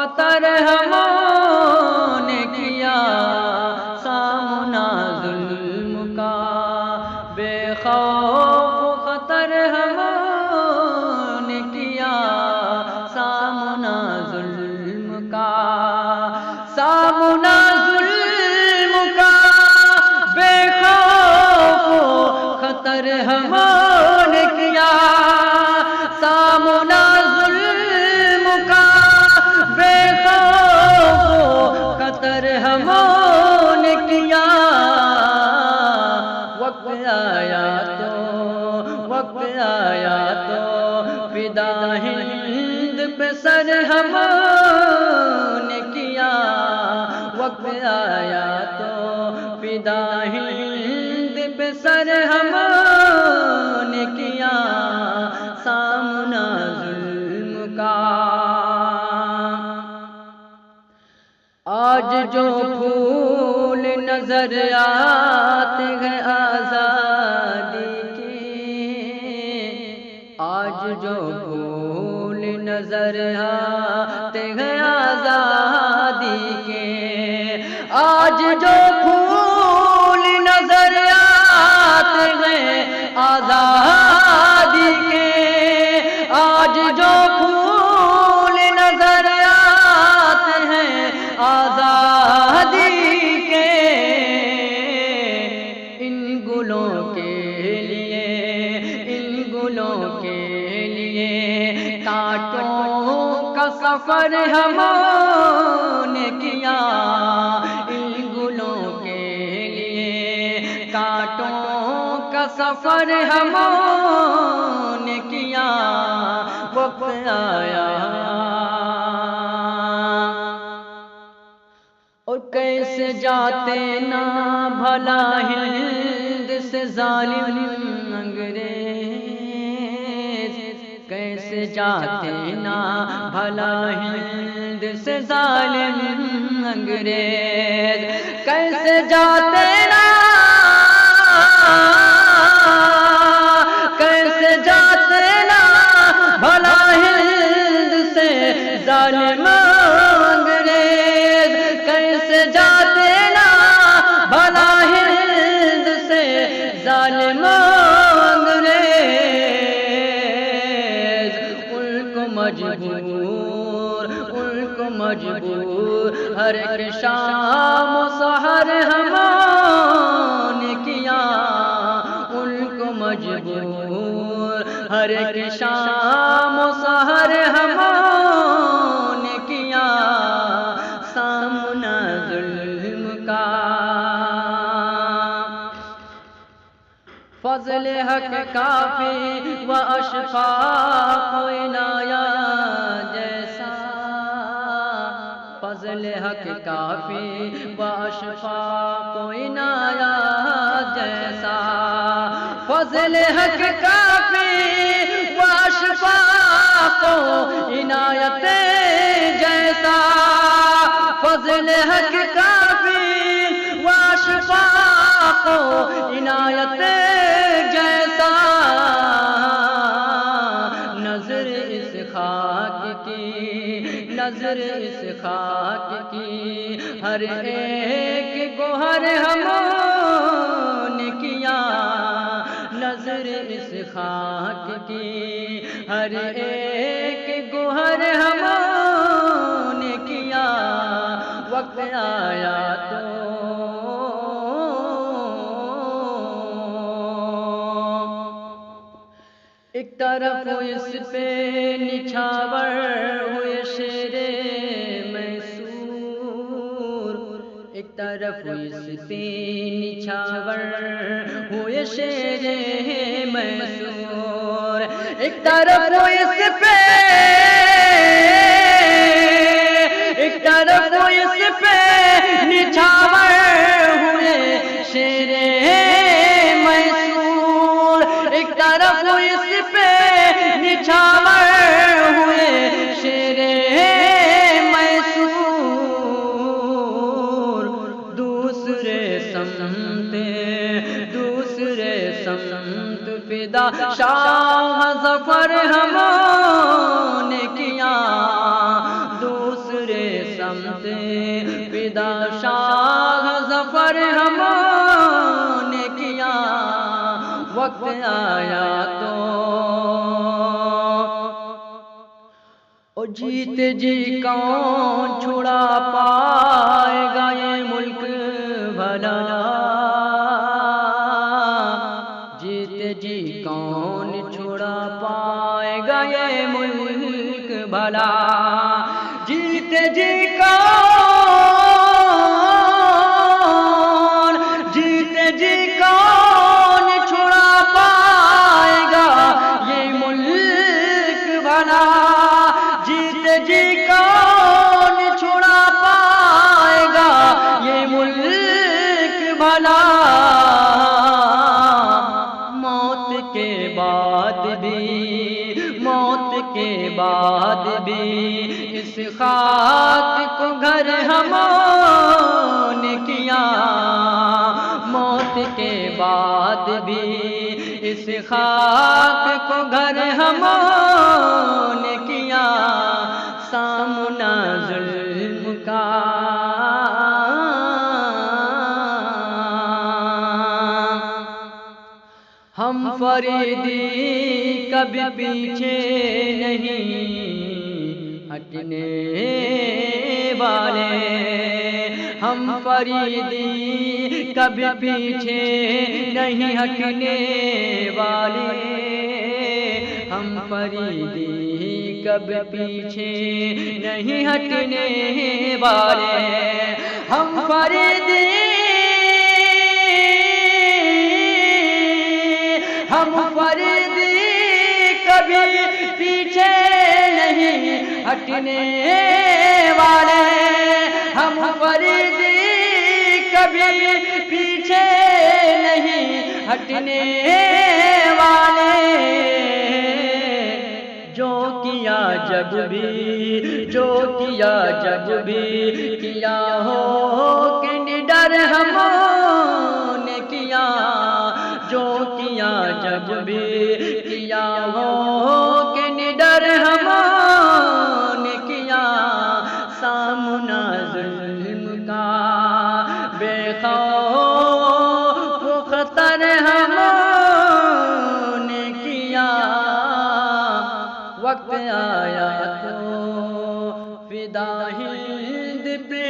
خطر ہموں نے کیا سامنا ظلم کا، بے خوف خطر ہموں نے کیا سامنا ظلم کا، سامنا ظلم کا، بے خوف خطر ہموں نے کیا سامنا ظلم کا، بے خوف خطر ہموں نے کیا، وقت آیا تو فدا ہند پہ سر ہموں نے کیا، وقت آیا تو فدا ہند پہ سر ہموں نے کیا سامنا ظلم کا۔ آج جو پھول نظر آتے ہیں آزادی کے، آج جو پھول نظر آتے ہیں آزادی کے، آج جو پھول نظر آتے ہیں آزادی کے، آج جو پھول نظر آتے ہیں آزادی کے، ان گلوں کے لیے، ان گلوں کے لیے کانٹوں کا سفر ہموں نے کیا، ان گلوں کے لیے کانٹوں کا سفر ہموں نے کیا، وقت آیا اور کیسے جاتے نا بھلا ہند سے ظالم انگریز، کیسے جاتے نا بھلا ہند سے ظالم انگریز، کیسے جاتے نا، کیسے جاتے نا بھلا ہند سے ظالم انگریز، کیسے جاتے نا بھلا ہند سے ظالم انگریز، ان کو مجبور ہر ایک شام و سحر ہموں نے کیا، ان کو مجبور ہر ایک شام و سحر ہموں نے کیا سامنا ظلم کا۔ فضل حق کافی و اشفاق و عنایت جیسا، فضل حق کافی و اشفاق و عنایت جیسا، فضل حق کافی و اشفاق و عنایت جیسا، فضل حق کافی و اشفاق و عنایت جیسا، نظر اس خاک کی، نظر اس خاک کی ہر ایک گوہر ہموں نے کیا، نظر اس خاک کی ہر ایک گوہر ہموں نے کیا، وقت آیا تو ایک طرف اس پہ نچھاور ہوئے شیر میسور، ایک طرف اس پہ نچھاور ہوئے شیر میسور، ایک طرف اس پہ، ایک طرف اس پہ نچھاور ہوئے شیر میسور، ایک طرف اس پہ نچھاور ہوئے شیر میسور، دوسرے سمت فدا شاہ ظفر ہموں نے کیا، دوسرے سمت فدا شاہ ظفر ہم نے کیا، وقت آیا تو او جیت جی کون چھڑا پائے گا یہ ملک بھلا، جیت جی کون چھڑا پائے گا یہ ملک بھلا، جیت جی کون، جیت جی کون چھڑا پائے گا یہ ملک بھلا، جیت جی کون چھڑا پائے گا یہ ملک بھلا، موت کے بعد بھی، موت کے بعد بھی اس خاک کو گھر ہم نے کیا، موت کے بعد بھی اس خاک کو گھر ہم نے کیا، سامنا ظلم کا ہم فریدی کبھی پیچھے نہیں ہٹنے والے، ہم فریدی کبھی پیچھے نہیں ہٹنے والے، ہم فریدی کبھی پیچھے نہیں ہٹنے والے، ہم فریدی، ہم فریدی کبھی پیچھے نہیں ہٹنے والے، ہم فریدی کبھی پیچھے نہیں ہٹنے والے، جو کیا جب بھی، جو کیا جب بھی کیا ہو کہ نڈر ہم نے کیا، جو کیا جب بھی کیا ہو کہ نڈر ہم نے کیا، سامنا ظلم کا بے خوف و خطر ہم نے کیا، وقت آیا تو فدا ہند پہ